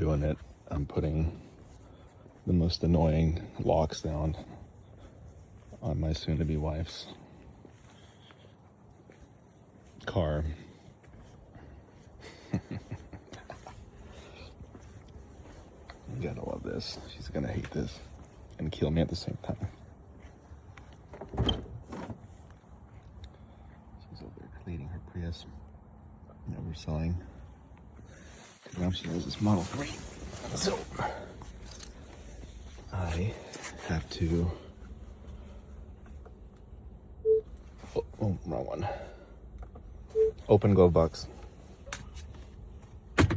doing it, I'm putting the most annoying locks down on my soon-to-be wife's car. You gotta love this. She's gonna hate this and kill me at the same time. She's over there cleaning her Prius that we're selling. Now she has this Model 3. So I have to. Oh, wrong one. Open glove box. I'm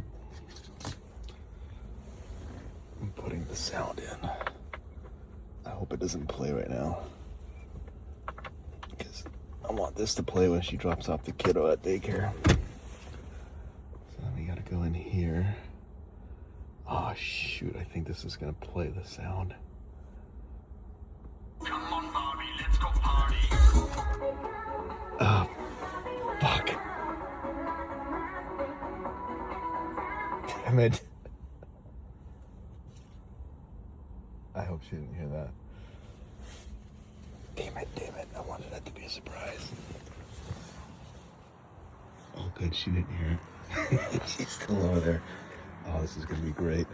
putting the sound in. I hope it doesn't play right now, because I want this to play when she drops off the kiddo at daycare. So we gotta go in here. Oh shoot, I think this is gonna play the sound. Come on, Barbie, let's go party. Oh, fuck. Damn it. I hope she didn't hear that. Damn it. I wanted that to be a surprise. Oh, good, she didn't hear it. She's still over there. Oh, this is gonna be great.